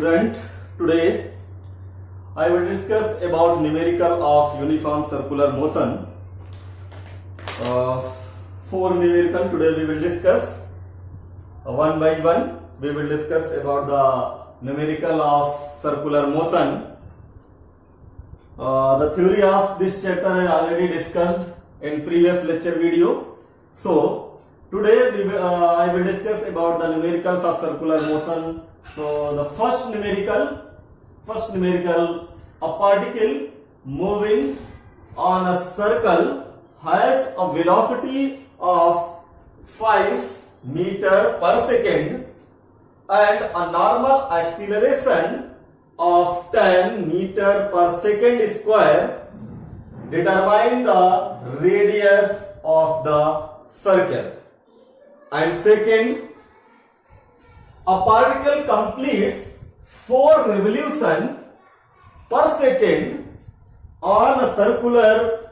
student, today I will discuss about numerical of uniform circular motion. Four numerical today we will discuss one by one. We will discuss about the numerical of circular motion. The theory of this chapter I already discussed in previous lecture video. So today I will discuss about the numericals of circular motion. So the first numerical, a particle moving on a circle has a velocity of 5 meter per second and a normal acceleration of 10 meter per second square. Determine the radius of the circle. And second, a particle completes 4 revolutions per second on a circular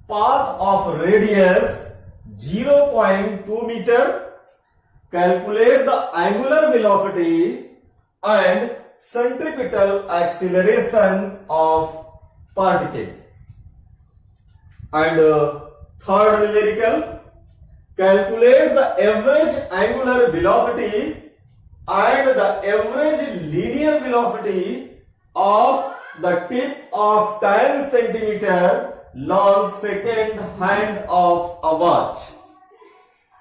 path of radius 0.2 meter. Calculate the angular velocity and centripetal acceleration of particle. And third numerical, calculate the average angular velocity and the average linear velocity of the tip of 10 centimeter long second hand of a watch.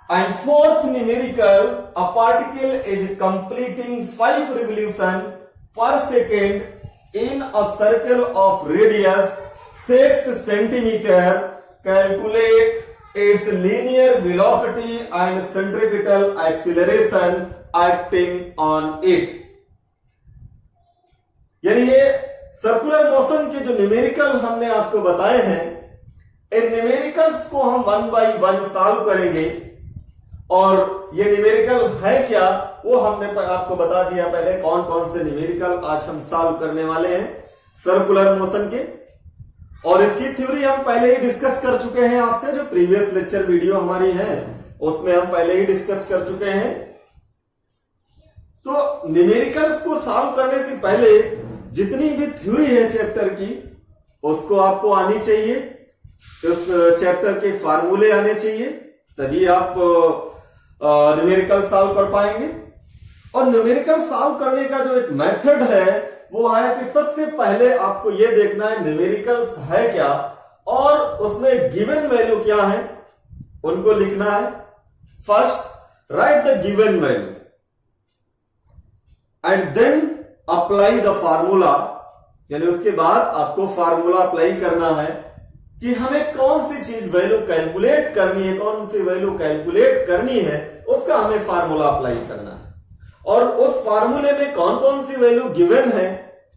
And fourth numerical, a particle is completing 5 revolutions per second in a circle of radius 6 centimeter. Calculate its linear velocity and centripetal acceleration acting on it. यानी ये circular motion के जो numerical हमने आपको बताए हैं, इन numericals को हम वन बाय वन सॉल्व करेंगे. और ये न्यूमेरिकल है क्या वो हमने आपको बता दिया पहले. कौन कौन से न्यूमेरिकल आज हम सॉल्व करने वाले हैं सर्कुलर मोशन के, और इसकी थ्योरी हम पहले ही डिस्कस कर चुके हैं आपसे. जो प्रीवियस लेक्चर वीडियो हमारी है उसमें हम पहले ही डिस्कस कर चुके हैं. तो न्यूमेरिकल्स को सॉल्व करने से पहले जितनी भी थ्योरी है चैप्टर की उसको आपको आनी चाहिए. उस चैप्टर के फार्मूले आने चाहिए, तभी आप न्यूमेरिकल सॉल्व कर पाएंगे. और न्यूमेरिकल सॉल्व करने का जो एक मेथड है वो है कि सबसे पहले आपको ये देखना है न्यूमेरिकल्स है क्या और उसमें गिवन वैल्यू क्या है उनको लिखना है. First write the given value and then apply the formula. यानी उसके बाद आपको फार्मूला अप्लाई करना है कि हमें कौन सी चीज वैल्यू कैलकुलेट करनी है, कौन सी वैल्यू कैलकुलेट करनी है उसका हमें फार्मूला अप्लाई करना है. और उस फार्मूले में कौन कौन सी वैल्यू गिवन है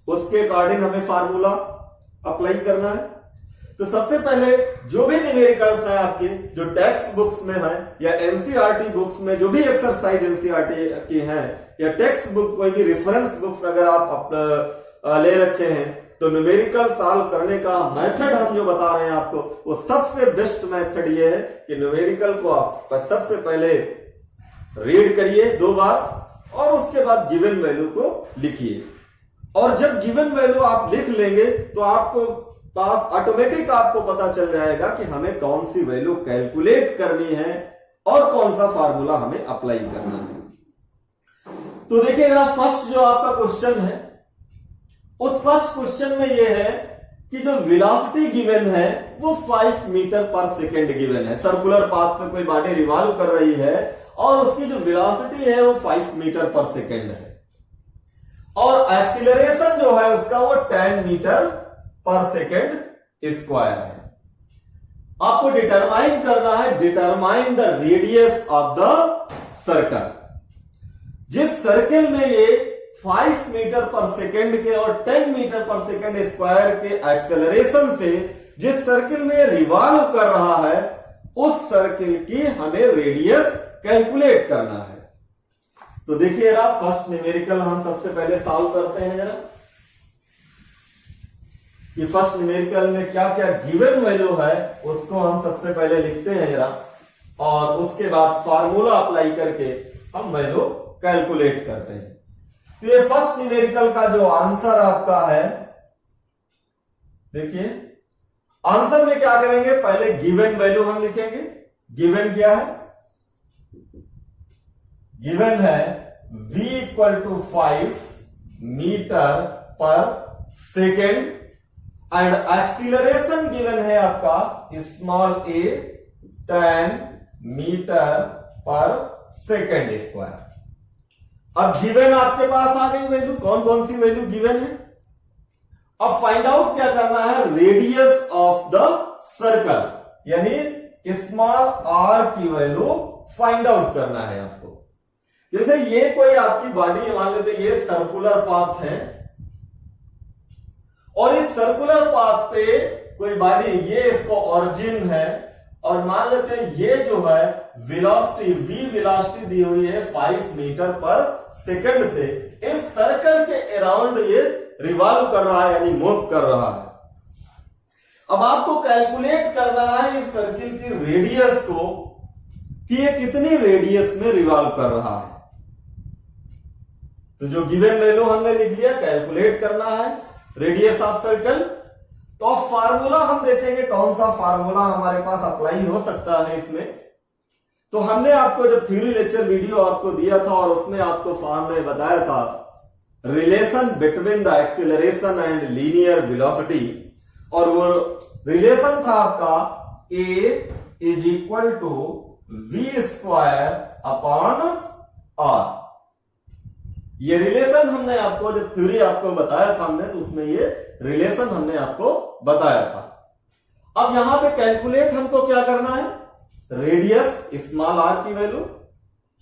उसके अकॉर्डिंग हमें फार्मूला अप्लाई करना है. तो सबसे पहले जो भी न्यूमेरिकल्स है आपके जो टेक्स्ट बुक्स में है या एनसीईआरटी बुक्स में जो भी एक्सरसाइज एनसीईआरटी की है या टेक्स्ट बुक कोई भी रेफरेंस बुक्स अगर आप ले रखे हैं तो न्यूमेरिकल सॉल्व करने का मेथड हम जो बता रहे हैं आपको वो सबसे बेस्ट मेथड ये है कि न्यूमेरिकल को आप सबसे पहले रीड करिए 2 बार और उसके बाद गिवन वैल्यू को लिखिए. और जब गिवन वैल्यू आप लिख लेंगे तो आपको पास ऑटोमेटिक आपको पता चल जाएगा कि हमें कौन सी वैल्यू कैलकुलेट करनी है और कौन सा फार्मूला हमें अप्लाई करना है. तो देखिए जरा फर्स्ट जो आपका क्वेश्चन है उस फर्स्ट क्वेश्चन में यह है कि जो वेलोसिटी गिवन है वो 5 मीटर पर सेकेंड गिवन है. सर्कुलर पाथ में कोई बॉडी रिवॉल्व कर रही है और उसकी जो वेलोसिटी है वो 5 मीटर पर सेकेंड है और एक्सीलरेशन जो है उसका वो 10 मीटर पर सेकेंड स्क्वायर है. आपको डिटरमाइन करना है, determine the radius of the circle. जिस सर्कल में ये 5 मीटर पर सेकेंड के और 10 मीटर पर सेकेंड स्क्वायर के एक्सेलरेशन से जिस सर्कल में रिवॉल्व कर रहा है उस सर्कल की हमें रेडियस कैलकुलेट करना है. तो देखिए जरा फर्स्ट न्यूमेरिकल हम सबसे पहले सॉल्व करते हैं जरा कि फर्स्ट न्यूमेरिकल में क्या क्या गिवन वैल्यू है उसको हम सबसे पहले लिखते हैं जरा और उसके बाद फार्मूला अप्लाई करके हम वैल्यू कैलकुलेट करते हैं. तो ये फर्स्ट न्यूमेरिकल का जो आंसर आपका है, देखिए आंसर में क्या करेंगे, पहले गिवन वैल्यू हम लिखेंगे। गिवन क्या है, गिवन है v इक्वल टू 5 मीटर पर सेकेंड एंड एक्सीलरेशन गिवन है आपका स्मॉल a 10 मीटर पर सेकेंड स्क्वायर। अब गिवन आपके पास आ गई वैल्यू, कौन कौन सी वैल्यू गिवन है। अब फाइंड आउट क्या करना है, रेडियस ऑफ द सर्कल, यानी स्मॉल r की वैल्यू फाइंड आउट करना है आपको। जैसे ये कोई आपकी बॉडी मान लेते ये सर्कुलर पाथ है और इस सर्कुलर पाथ पे कोई बॉडी, ये इसको ओरिजिन है और मान लेते हैं ये जो है वेलोसिटी v वेलोसिटी दी हुई है 5 मीटर पर सेकंड से इस सर्कल के अराउंड ये रिवॉल्व कर रहा है, यानी मूव कर रहा है। अब आपको कैलकुलेट करना है इस सर्किल की रेडियस को कि ये कितनी रेडियस में रिवॉल्व कर रहा है। तो जो गिवन वैल्यू हमने लिख लिया, कैलकुलेट करना है रेडियस ऑफ सर्कल। तो अब फार्मूला हम देखेंगे कौन सा फार्मूला हमारे पास अप्लाई हो सकता है इसमें। तो हमने आपको जब थ्योरी लेक्चर वीडियो आपको दिया था और उसमें आपको फॉर्म में बताया था relation between the acceleration and linear velocity, और वो रिलेशन था आपका a is equal to v square upon r। ये रिलेशन हमने आपको जब थ्योरी आपको बताया था हमने, तो उसमें ये रिलेशन हमने आपको बताया था। अब यहां पे कैलकुलेट हमको क्या करना है, रेडियस स्मॉल r की वैल्यू,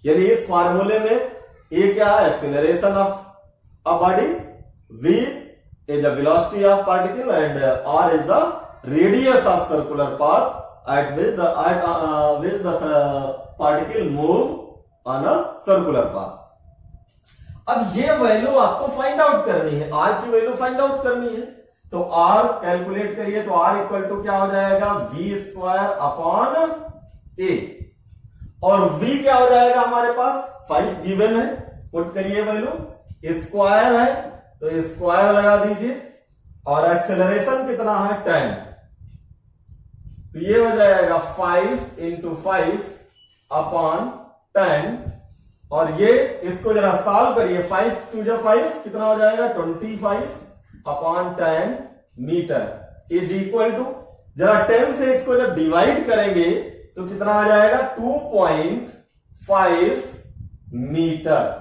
यानी इस फार्मूले में a क्या है, acceleration of a body, v is the velocity of particle and r is the radius of circular path at which the particle move on a circular path। अब ये value आपको फाइंड आउट करनी है, r की value find out करनी है। तो r calculate करिए, तो r इक्वल टू क्या हो जाएगा, v स्क्वायर अपॉन a, और v क्या हो जाएगा हमारे पास 5 गिवन है, पुट करिए वैल्यू, स्क्वायर है तो स्क्वायर लगा दीजिए, और एक्सेलरेशन कितना है 10, तो ये हो जाएगा 5 इंटू 5 अपॉन 10, और ये इसको जरा सॉल्व करिए, 5 टू जो 5 कितना हो जाएगा 25 upon 10 metre is equal to, जरा 10 से इसको जब डिवाइड करेंगे तो कितना आ जाएगा 2.5 मीटर।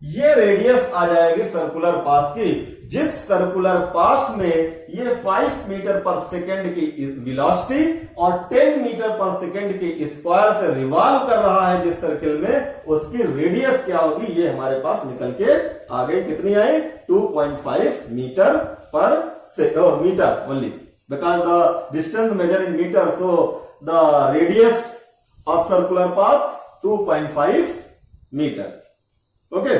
ये रेडियस आ जाएगी सर्कुलर पाथ की, जिस सर्कुलर पाथ में ये 5 मीटर पर सेकेंड की वेलोसिटी और 10 मीटर पर सेकेंड के स्क्वायर से रिवॉल्व कर रहा है जिस सर्किल में, उसकी रेडियस क्या होगी, ये हमारे पास निकल के आ गई, कितनी आई 2.5 मीटर पर metre only, because the distance measure in metre, so the radius of circular path 2.5 metre. Okay,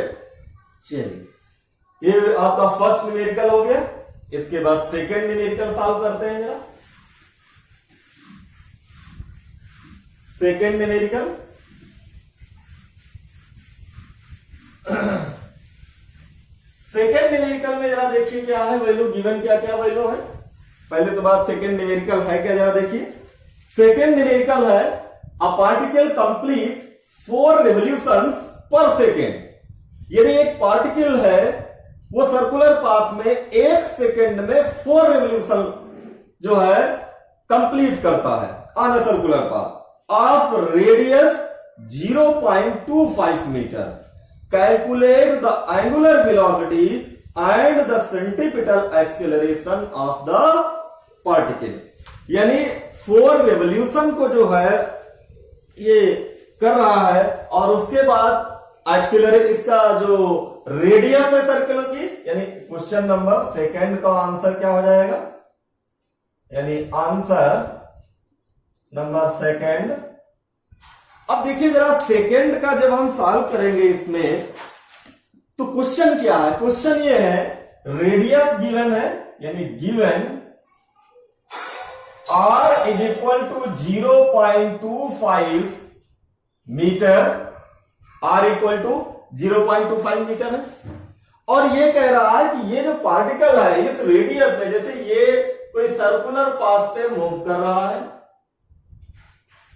चलिए ये आपका फर्स्ट न्यूमेरिकल हो गया। इसके बाद सेकेंड न्यूमेरिकल सॉल्व करते हैं जरा। सेकेंड न्यूमेरिकल सेकेंड न्यूमेरिकल में जरा देखिए क्या है वैल्यू, गिवन क्या क्या वैल्यू है। पहले तो बात सेकेंड न्यूमेरिकल है क्या, जरा देखिए। सेकेंड न्यूमेरिकल है अ पार्टिकल कंप्लीट 4 रिवोल्यूशंस पर सेकेंड, यानी एक पार्टिकल है वो सर्कुलर पाथ में 1 सेकेंड में 4 रिवोल्यूशन जो है कंप्लीट करता है on a circular path of radius 0.25 metre. Calculate the angular velocity and the centripetal acceleration of the particle, यानी 4 रिवोल्यूशन को जो है ये कर रहा है, और उसके बाद एक्सीलरेट, इसका जो रेडियस है सर्कल की, यानी क्वेश्चन नंबर सेकंड का आंसर क्या हो जाएगा, यानी आंसर नंबर सेकंड। अब देखिए जरा सेकंड का जब हम सॉल्व करेंगे इसमें, तो क्वेश्चन क्या है, क्वेश्चन ये है रेडियस गिवन है, यानी given r is equal to 0.25 metre, r equal to 0.25 metre है, और ये कह रहा है कि ये जो पार्टिकल है इस रेडियस में, जैसे ये कोई सर्कुलर पाथ पे मूव कर रहा है,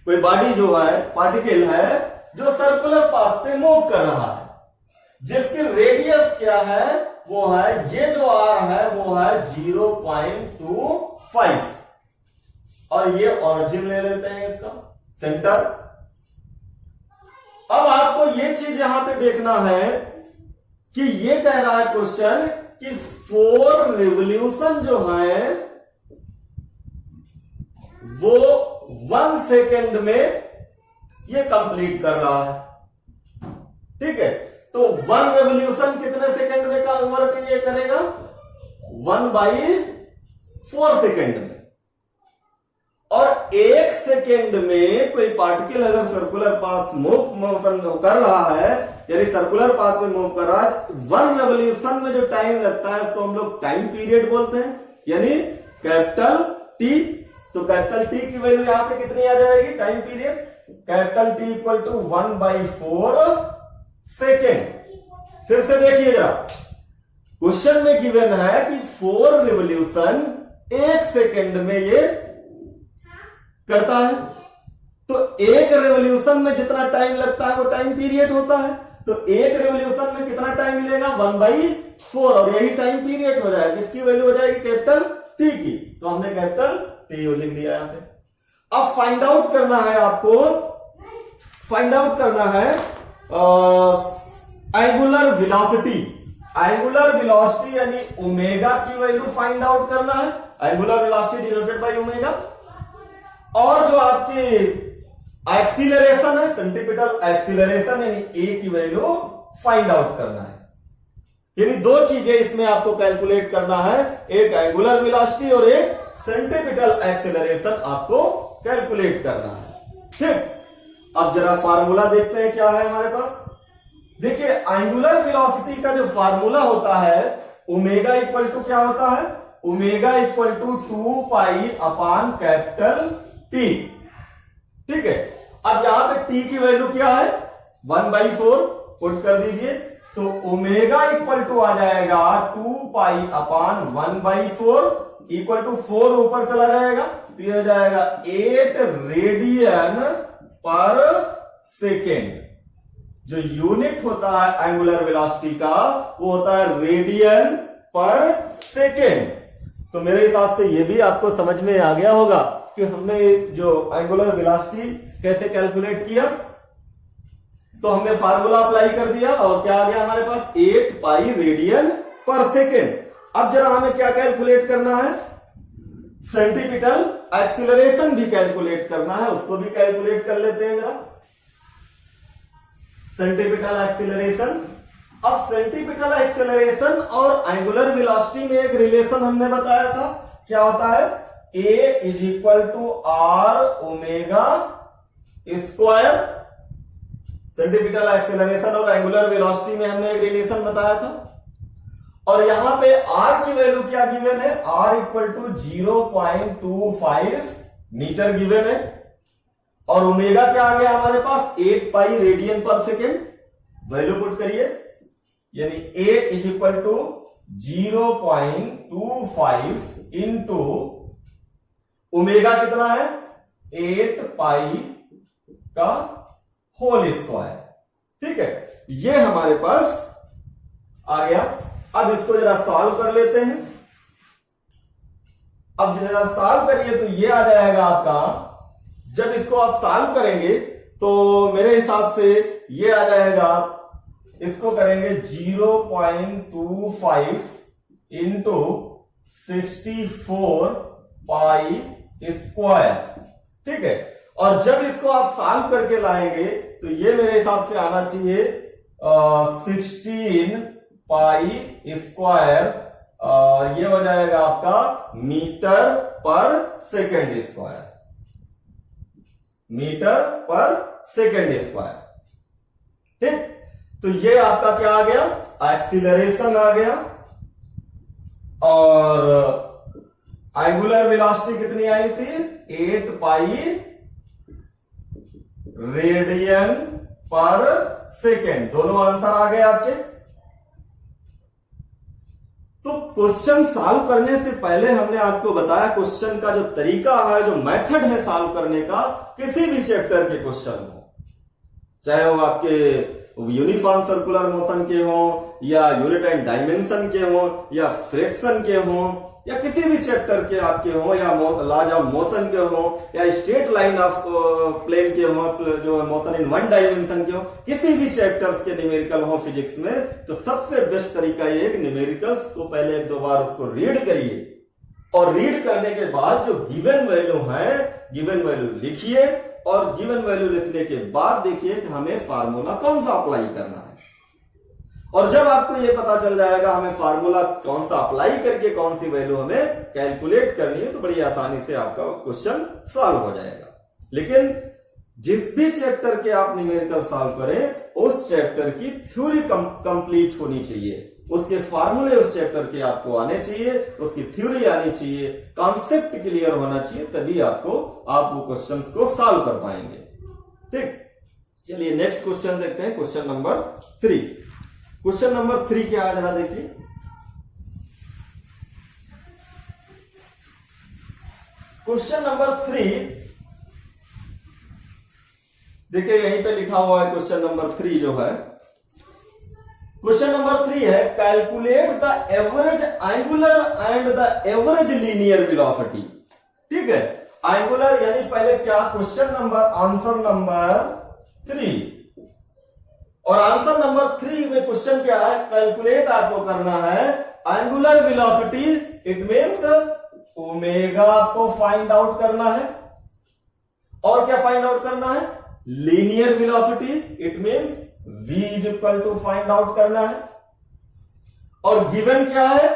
कोई बॉडी जो है पार्टिकल है जो सर्कुलर पाथ पे मूव कर रहा है, जिसकी रेडियस क्या है, वो है ये जो आर है वो है 0.25 और ये ऑरिजिन ले लेते हैं इसका सेंटर। अब आपको ये चीज यहां पे देखना है कि ये कह रहा है क्वेश्चन कि 4 रिवॉल्यूशन जो है वो 1 सेकेंड में ये कंप्लीट कर रहा है। ठीक है, तो 1 रेवोल्यूशन कितने सेकंड में का वर्क ये करेगा, 1/4 सेकंड में। और 1 सेकंड में कोई पार्टिकल अगर सर्कुलर पाथ मोशन कर रहा है, यानी सर्कुलर पाथ में मूव कर रहा है, 1 रेवोल्यूशन में जो टाइम लगता है उसको हम लोग टाइम पीरियड बोलते हैं, यानी कैपिटल टी। तो कैपिटल टी की वैल्यू यहां पे कितनी आ जाएगी, time period capital T equal to 1/4 second. फिर से देखिए जरा, क्वेश्चन में गिवन है कि 4 रिवॉल्यूशन 1 सेकेंड में ये करता है, तो 1 रिवॉल्यूशन में जितना टाइम लगता है वो टाइम पीरियड होता है। तो 1 रिवॉल्यूशन में कितना टाइम मिलेगा, 1/4, और यही टाइम पीरियड हो जाएगा, किसकी वैल्यू हो जाएगी, कैपिटल टी की। तो हमने कैपिटल टी लिख दिया यहां पे। अब फाइंड आउट करना है आपको, फाइंड आउट करना है एंगुलर वेलोसिटी। एंगुलर वेलोसिटी यानी ओमेगा की वैल्यू फाइंड आउट करना है, angular velocity denoted by omega. और जो आपकी एक्सीलरेशन है, सेंट्रीपिटल एक्सीलरेशन यानी ए की वैल्यू फाइंड आउट करना है। यानी 2 चीजें इसमें आपको कैलकुलेट करना है, एक एंगुलर वेलोसिटी और एक सेंट्रीपिटल एक्सीलरेशन आपको कैलकुलेट करना है। ठीक, अब जरा फार्मूला देखते हैं क्या है हमारे पास। देखिए एंगुलर वेलोसिटी का जो फार्मूला होता है, ओमेगा इक्वल टू क्या होता है, omega equal to 2 pi upon capital T. ठीक है, अब यहां पे टी की वैल्यू क्या है, 1/4 पुट कर दीजिए, तो ओमेगा इक्वल टू आ जाएगा 2 पाई अपान 1/4 इक्वल टू 4 ऊपर चला जाएगा, तो यह हो जाएगा 8 रेडियन पर सेकेंड। जो यूनिट होता है एंगुलर वेलोसिटी का वो होता है रेडियन पर सेकेंड। तो मेरे हिसाब से ये भी आपको समझ में आ गया होगा कि हमने जो एंगुलर वेलोसिटी कैसे कैलकुलेट किया। तो हमने फार्मूला अप्लाई कर दिया और क्या आ गया हमारे पास, 8 पाई रेडियन पर सेकेंड। अब जरा हमें क्या कैलकुलेट करना है, सेंट्रीपिटल एक्सीलरेशन भी कैलकुलेट करना है, उसको भी कैलकुलेट कर लेते हैं जरा। सेंट्रीपिटल एक्सीलरेशन, अब सेंट्रीपिटल एक्सीलरेशन और एंगुलर वेलोसिटी में एक रिलेशन हमने बताया था, क्या होता है, A is equal to R omega square. Centripetal acceleration और एंगुलर वेलोसिटी में हमने एक रिलेशन बताया था, और यहां पे r की वैल्यू क्या गिवन है, r equal to 0.25 metre given है, और ओमेगा क्या आ गया हमारे पास, 8 pi radian per second. Value put करिए, यानी a is equal to 0.25 into omega कितना है, 8 पाई का होल स्क्वायर। ठीक है, ये हमारे पास आ गया। अब इसको जरा सॉल्व कर लेते हैं। अब जरा सॉल्व करिए तो ये आ जाएगा आपका, जब इसको आप सॉल्व करेंगे तो मेरे हिसाब से ये आ जाएगा, इसको करेंगे 0.25 इंटू 64 पाई स्क्वायर। ठीक है, और जब इसको आप सॉल्व करके लाएंगे तो ये मेरे हिसाब से आना चाहिए 16 पाई स्क्वायर, और ये हो जाएगा आपका मीटर पर सेकेंड स्क्वायर, मीटर पर सेकेंड स्क्वायर। ठीक, तो ये आपका क्या आ गया, एक्सीलरेशन आ गया, और एंगुलर वेलोसिटी कितनी आई थी, 8 पाई रेडियन पर सेकेंड। दोनों आंसर आ गए आपके। तो क्वेश्चन सॉल्व करने से पहले हमने आपको बताया क्वेश्चन का जो तरीका है, जो मेथड है सॉल्व करने का, किसी भी चैप्टर के क्वेश्चन हो, चाहे वो आपके यूनिफॉर्म सर्कुलर मोशन के हो, या यूनिट एंड डायमेंशन के हो, या फ्रैक्शन के हो, या किसी भी चैप्टर के आपके हो, या लॉज ऑफ मोशन के हो, या स्ट्रेट लाइन ऑफ प्लेन के हो, जो मोशन इन वन डायमेंशन के हो, किसी भी चैप्टर्स के न्यूमेरिकल हो फिजिक्स में, तो सबसे बेस्ट तरीका ये है कि न्यूमेरिकल्स को पहले एक दो बार उसको रीड करिए, और रीड करने के बाद जो गिवन वैल्यू है, गिवन वैल्यू लिखिए, और गिवन वैल्यू लिखने के बाद देखिए कि हमें फार्मूला कौन सा अप्लाई करना है। और जब आपको ये पता चल जाएगा हमें फार्मूला कौन सा अप्लाई करके कौन सी वैल्यू हमें कैलकुलेट करनी है, तो बड़ी आसानी से आपका क्वेश्चन सॉल्व हो जाएगा। लेकिन जिस भी चैप्टर के आप न्यूमेरिकल सॉल्व करें, उस चैप्टर की थ्योरी कंप्लीट होनी चाहिए, उसके फार्मूले उस चैप्टर के आपको आने चाहिए, उसकी थ्योरी आनी चाहिए, कॉन्सेप्ट क्लियर होना चाहिए, तभी आप वो क्वेश्चंस को सॉल्व कर पाएंगे। ठीक, चलिए नेक्स्ट क्वेश्चन देखते हैं, क्वेश्चन नंबर 3। क्वेश्चन नंबर 3 क्या है जरा देखिए। क्वेश्चन नंबर 3 देखिए, यहीं पे लिखा हुआ है क्वेश्चन नंबर 3 जो है, क्वेश्चन नंबर 3 है calculate the average angular and the average linear velocity. ठीक है, एंगुलर यानी पहले क्या, क्वेश्चन नंबर आंसर नंबर 3, और आंसर नंबर 3 में क्वेश्चन क्या है, कैलकुलेट आपको करना है angular velocity, it means omega आपको फाइंड आउट करना है, और क्या फाइंड आउट करना है, linear velocity, it means v is equal to find out करना है। और गिवन क्या है,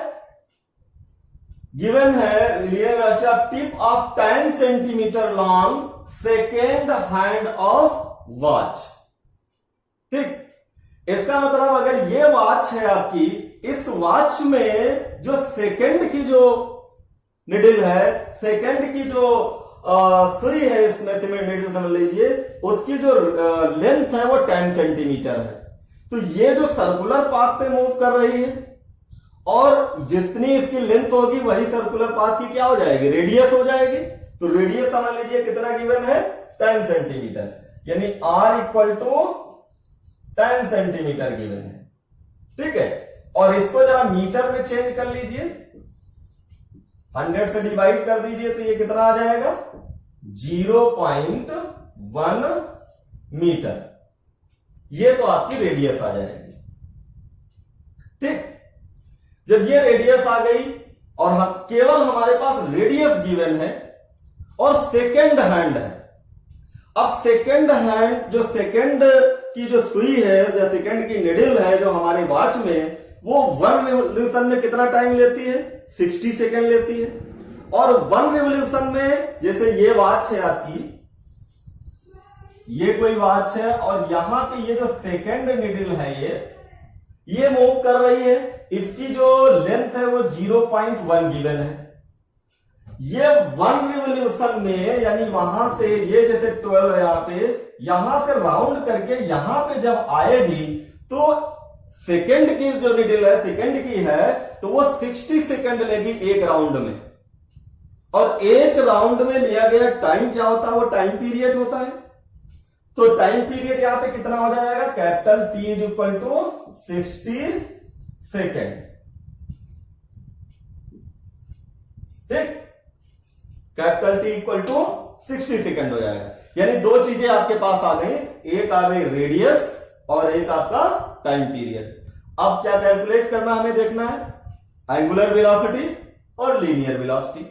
गिवन है linear velocity of tip of 10 centimetre long second hand of watch. ठीक, इसका मतलब अगर ये वॉच है आपकी, इस वॉच में जो सेकंड की जो निडल है, सेकंड की जो सुई है, इसमें से निडल समझ लीजिए, उसकी जो लेंथ है वो 10 सेंटीमीटर है। तो ये जो सर्कुलर पाथ पे मूव कर रही है, और जितनी इसकी लेंथ होगी वही सर्कुलर पाथ की क्या हो जाएगी, रेडियस हो जाएगी। तो रेडियस समझ लीजिए कितना गिवन है, 10 सेंटीमीटर, यानी r equal to 10 centimetre given है। ठीक है, और इसको जरा मीटर में चेंज कर लीजिए, 100 से डिवाइड कर दीजिए, तो ये कितना आ जाएगा, 0.1 मीटर। ये तो आपकी रेडियस आ जाएगी। ठीक, जब ये रेडियस आ गई, और केवल हमारे पास रेडियस गिवन है और सेकेंड हैंड है। अब सेकेंड हैंड, जो सेकेंड की जो सुई है, जो सेकेंड की निडल है जो हमारी वॉच में, वो 1 रिवोल्यूशन में कितना टाइम लेती है, 60 सेकेंड लेती है। और 1 रिवोल्यूशन में, जैसे ये वॉच है आपकी, ये कोई वॉच है, और यहां पे ये जो सेकेंड निडल है ये मूव कर रही है, इसकी जो लेंथ है वो 0.1 गिवन है। ये 1 रिवोल्यूशन में, यानी वहां से ये जैसे 12 है यहां पे, यहां से राउंड करके यहां पे जब आएगी, तो सेकंड की जो निडल है, सेकंड की है, तो वो 60 सेकंड लेगी एक राउंड में। और एक राउंड में लिया गया टाइम क्या होता है, वो टाइम पीरियड होता है। तो टाइम पीरियड यहां पे कितना हो जाएगा, capital T is equal to 60 second. ठीक, capital T equal to 60 second हो जाएगा। यानी दो चीजें आपके पास आ गई, एक आ गई रेडियस और एक आपका टाइम पीरियड। अब क्या कैलकुलेट करना हमें देखना है, एंगुलर वेलोसिटी और लीनियर वेलोसिटी।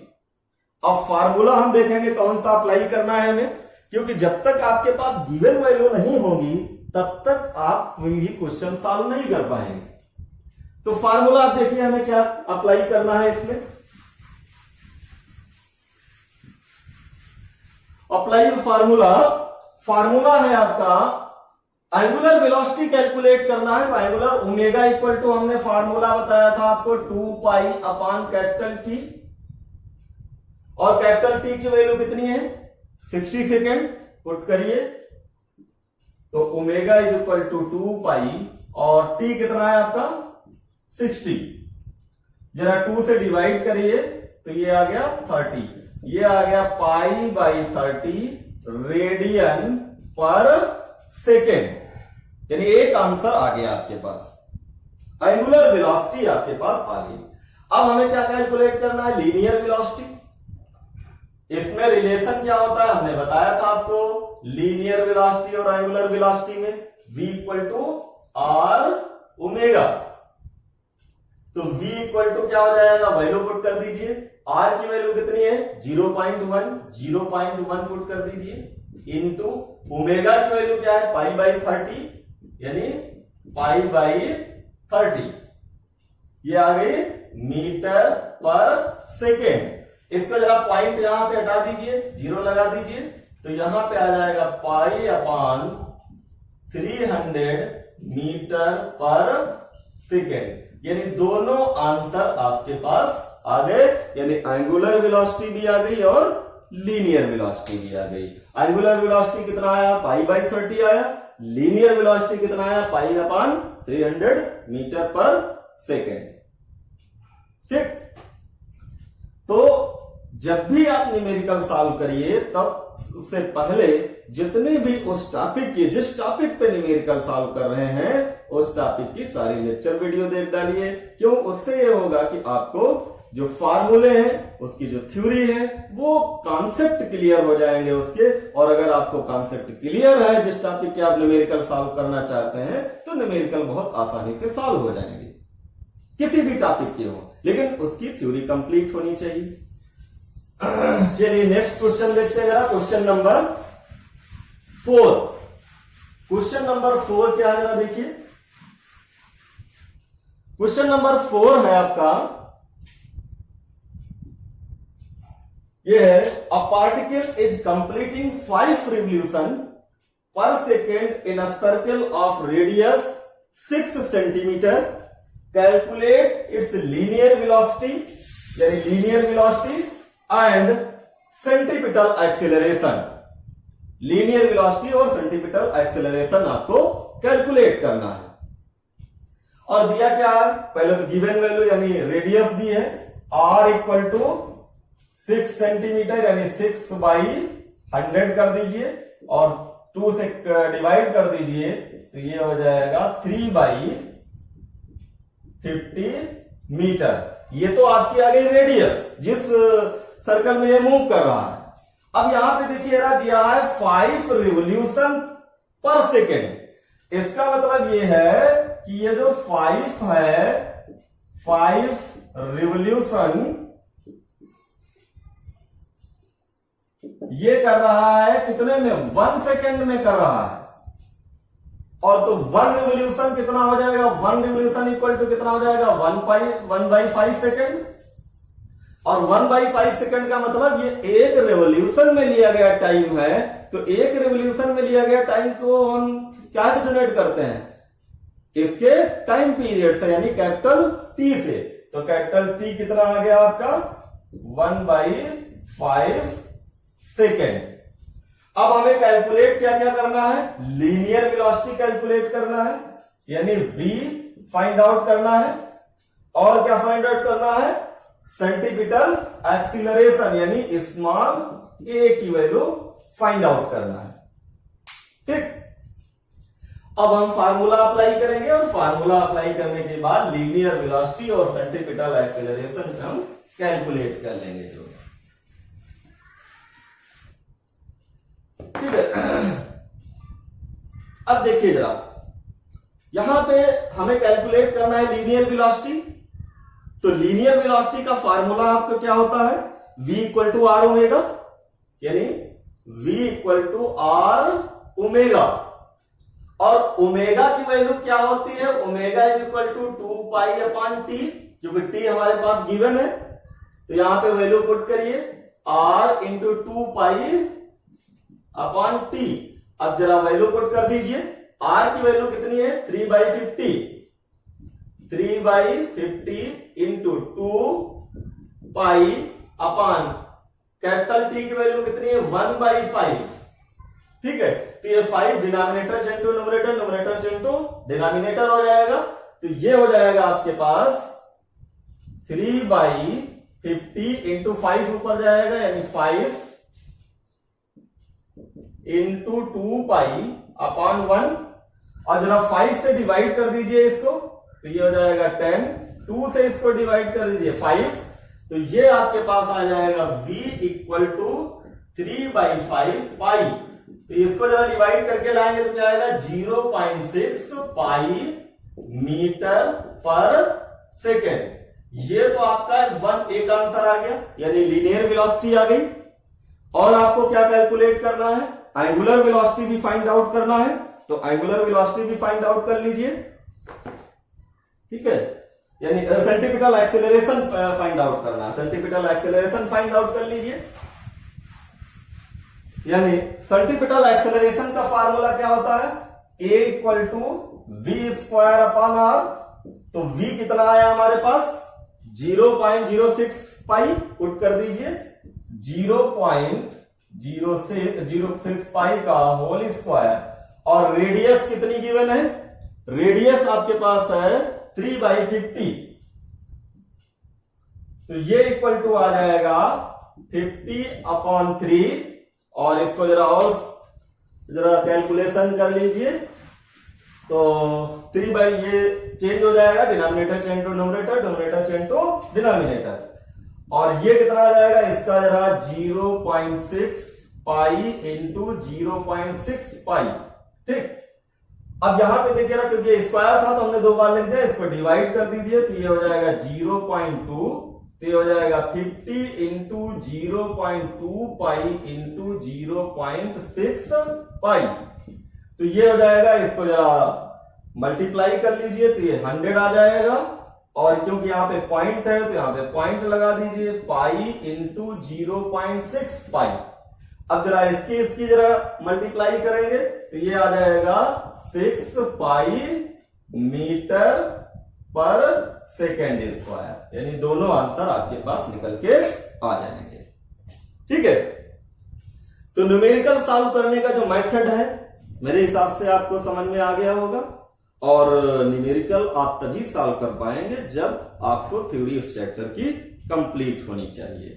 अब फार्मूला हम देखेंगे कौन सा अप्लाई करना है हमें, क्योंकि जब तक आपके पास गिवन वैल्यू नहीं होगी तब तक आप कोई भी क्वेश्चन सॉल्व नहीं कर पाएंगे। तो फार्मूला आप देखिए हमें क्या अप्लाई करना है इसमें। अप्लाई फार्मूला, फार्मूला है आपका एंगुलर वेलोसिटी कैलकुलेट करना है। तो एंगुलर ओमेगा इक्वल टू, हमने फार्मूला बताया था आपको 2 पाई अपॉन कैपिटल टी, और कैपिटल टी की वैल्यू कितनी है 60 सेकेंड, पुट करिए तो ओमेगा इज इक्वल टू 2 पाई, और टी कितना है आपका 60। जरा 2 से डिवाइड करिए तो ये आ गया 30, ये आ गया pi by 30 radian per second, यानी एक आंसर आ गया आपके पास, एंगुलर वेलोसिटी आपके पास आ गई। अब हमें क्या कैलकुलेट करना है, लीनियर वेलोसिटी। इसमें रिलेशन क्या होता है हमने बताया था आपको, लीनियर वेलोसिटी और एंगुलर वेलोसिटी में v equal to R omega. तो v इक्वल टू क्या हो जाएगा, वैल्यू पुट कर दीजिए, r की वैल्यू कितनी है 0.1 पुट कर दीजिए इनटू ओमेगा की वैल्यू क्या है पाई बाई 30, यानी पाई बाई 30, ये आ गई मीटर पर सेकेंड। इसको जरा पॉइंट यहां से हटा दीजिए, 0 लगा दीजिए, तो यहां पे आ जाएगा पाई अपान 300 मीटर पर सेकेंड, यानी दोनों आंसर आपके पास आ गए, यानी एंगुलर वेलोसिटी भी आ गई और लीनियर वेलोसिटी भी आ गई। एंगुलर वेलोसिटी कितना आया, पाई बाई 30 आया, लीनियर वेलोसिटी कितना आया, पाई अपान 300 मीटर पर सेकेंड। ठीक, तो जब भी आप न्यूमेरिकल सॉल्व करिए तब उससे पहले जितने भी उस टॉपिक की, जिस टॉपिक पे न्यूमेरिकल सॉल्व कर रहे हैं उस टॉपिक की सारी लेक्चर वीडियो देख डालिए। क्यों, उससे ये होगा कि आपको जो फार्मूले हैं उसकी जो थ्योरी है वो कॉन्सेप्ट क्लियर हो जाएंगे उसके, और अगर आपको कॉन्सेप्ट क्लियर है जिस टॉपिक के आप न्यूमेरिकल सॉल्व करना चाहते हैं तो न्यूमेरिकल बहुत आसानी से सॉल्व हो जाएंगे, किसी भी टॉपिक के हो, लेकिन उसकी थ्योरी कंप्लीट होनी चाहिए। चलिए नेक्स्ट क्वेश्चन देखते हैं जरा, क्वेश्चन नंबर 4। क्वेश्चन नंबर 4 क्या है जरा देखिए, क्वेश्चन नंबर 4 है आपका, ये है a particle is completing 5 revolution per second in a circle of radius 6 centimetre, calculate its linear velocity, यानी linear velocity and centripetal acceleration. Linear velocity और सेंट्रीपिटल एक्सेलरेशन आपको कैलकुलेट करना है। और दिया क्या है, पहले तो गिवन वैल्यू यानी रेडियस दी है, r इक्वल टू 6 सेंटीमीटर यानी 6 बाई 100 कर दीजिए और 2 से डिवाइड कर दीजिए तो ये हो जाएगा 3 बाई 50 मीटर। ये तो आपकी आ गई रेडियस जिस सर्कल में ये मूव कर रहा है। अब यहां पे देखिए दिया है 5 रिवोल्यूशन पर सेकेंड, इसका मतलब ये है कि ये जो 5 है, 5 रिवोल्यूशन ये कर रहा है कितने में, 1 सेकेंड में कर रहा है। और तो 1 रिवोल्यूशन कितना हो जाएगा, 1 रिवोल्यूशन इक्वल टू कितना हो जाएगा 1/5 सेकेंड, और 1/5 सेकेंड का मतलब ये एक रेवोल्यूशन में लिया गया टाइम है। तो एक रेवोल्यूशन में लिया गया टाइम को हम क्या से डिनोट करते हैं, इसके टाइम पीरियड से, यानी कैपिटल टी से। तो कैपिटल टी कितना आ गया आपका 1/5 सेकेंड। अब हमें कैलकुलेट क्या क्या करना है, लीनियर वेलोसिटी कैलकुलेट करना है, यानी v फाइंड आउट करना है, और क्या फाइंड आउट करना है, सेंट्रीपिटल एक्सीलरेशन यानी स्मॉल a की वैल्यू फाइंड आउट करना है। ठीक, अब हम फार्मूला अप्लाई करेंगे और फार्मूला अप्लाई करने के बाद लीनियर वेलोसिटी और सेंट्रीपिटल एक्सीलरेशन हम कैलकुलेट कर लेंगे। जो ठीक है, अब देखिए जरा यहां पे हमें कैलकुलेट करना है लीनियर वेलोसिटी। तो लीनियर वेलोसिटी का फार्मूला आपका क्या होता है, v equal to R omega, यानी v equal to R omega. और ओमेगा की वैल्यू क्या होती है, omega is equal to 2 pi upon T, क्योंकि टी हमारे पास गिवन है। तो यहां पे वैल्यू पुट करिए r into 2 pi upon T. अब जरा वैल्यू पुट कर दीजिए, r की वैल्यू कितनी है 3/50, 3/50 into 2 pi upon capital T की वैल्यू कितनी है 1/5। ठीक है, तो ये 5 डिनोमिनेटर से इंटू न्यूमरेटर, न्यूमरेटर से इंटू डिनोमिनेटर हो जाएगा। तो ये हो जाएगा आपके पास 3/50 इंटू 5 ऊपर जाएगा, यानी 5 इंटू 2π/1, और जरा 5 से डिवाइड कर दीजिए इसको, तो ये हो जाएगा 10, 2 से इसको डिवाइड कर दीजिए 5, तो ये आपके पास आ जाएगा v इक्वल टू 3/5 तो इसको जरा डिवाइड करके लाएंगे तो क्या आएगा 0.6 पाई मीटर पर सेकेंड। ये तो आपका एक आंसर आ गया, यानी लीनियर वेलोसिटी आ गई। और आपको क्या कैलकुलेट करना है, एंगुलर वेलोसिटी भी फाइंड आउट करना है, तो एंगुलर वेलोसिटी भी फाइंड आउट कर लीजिए, ठीक है, यानी सेंटीपिटल एक्सेलरेशन फाइंड आउट करना है, सेंटीपिटल एक्सेलरेशन फाइंड आउट कर लीजिए। यानी सेंटीपिटल एक्सेलरेशन का फार्मूला क्या होता है, a इक्वल टू v²/r, तो v कितना आया हमारे पास 0.06 पाई, पुट कर दीजिए 0.06 पाई का होल स्क्वायर, और रेडियस कितनी गिवन है, रेडियस आपके पास है 3/50, तो ये इक्वल टू आ जाएगा 50/3, और इसको जरा कैलकुलेशन कर लीजिए, तो 3 ये चेंज हो जाएगा, denominator change to numerator, dominator change to denominator, और ये कितना आ जाएगा इसका जरा 0.6 पाई इंटू 0.6 पाई, ठीक। अब यहां पे देखिए ना, क्योंकि स्क्वायर था तो हमने 2 बार लिख दिया, इसको डिवाइड कर दीजिए, तो ये हो जाएगा 0.2, तो ये हो जाएगा 50 इंटू 0.2 पाई इंटू 0.6 पाई, तो ये हो जाएगा, इसको जरा मल्टीप्लाई कर लीजिए, तो ये 100 आ जाएगा, और क्योंकि यहाँ पे पॉइंट है तो यहाँ पे पॉइंट लगा दीजिए, पाई इंटू 0.6 पाई। अब जरा इसकी जरा मल्टीप्लाई करेंगे तो ये आ जाएगा 6 पाई मीटर पर सेकेंड स्क्वायर, यानी दोनों आंसर आपके पास निकल के आ जाएंगे, ठीक है। तो न्यूमेरिकल सॉल्व करने का जो मेथड है मेरे हिसाब से आपको समझ में आ गया होगा, और न्यूमेरिकल आप तभी सॉल्व कर पाएंगे जब आपको थ्योरी उस चैप्टर की कंप्लीट होनी चाहिए।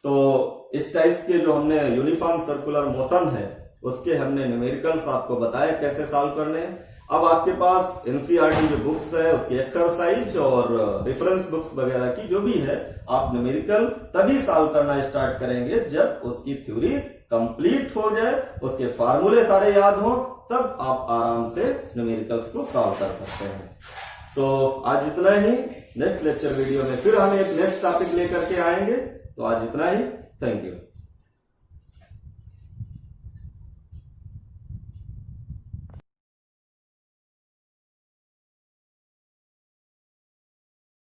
तो इस टाइप के जो हमने यूनिफॉर्म सर्कुलर मोशन है उसके हमने न्यूमेरिकल्स आपको बताया कैसे सॉल्व करने हैं। अब आपके पास एनसीईआरटी जो बुक्स है उसकी एक्सरसाइज और रेफरेंस बुक्स वगैरह की जो भी है, आप न्यूमेरिकल तभी सॉल्व करना स्टार्ट करेंगे जब उसकी थ्योरी कंप्लीट हो जाए, उसके फार्मूले सारे याद हो, तब आप आराम से न्यूमेरिकल्स को सॉल्व कर सकते हैं। तो आज इतना ही, नेक्स्ट लेक्चर वीडियो में फिर हम एक नेक्स्ट टॉपिक लेकर के आएंगे। तो आज इतना ही, थैंक यू।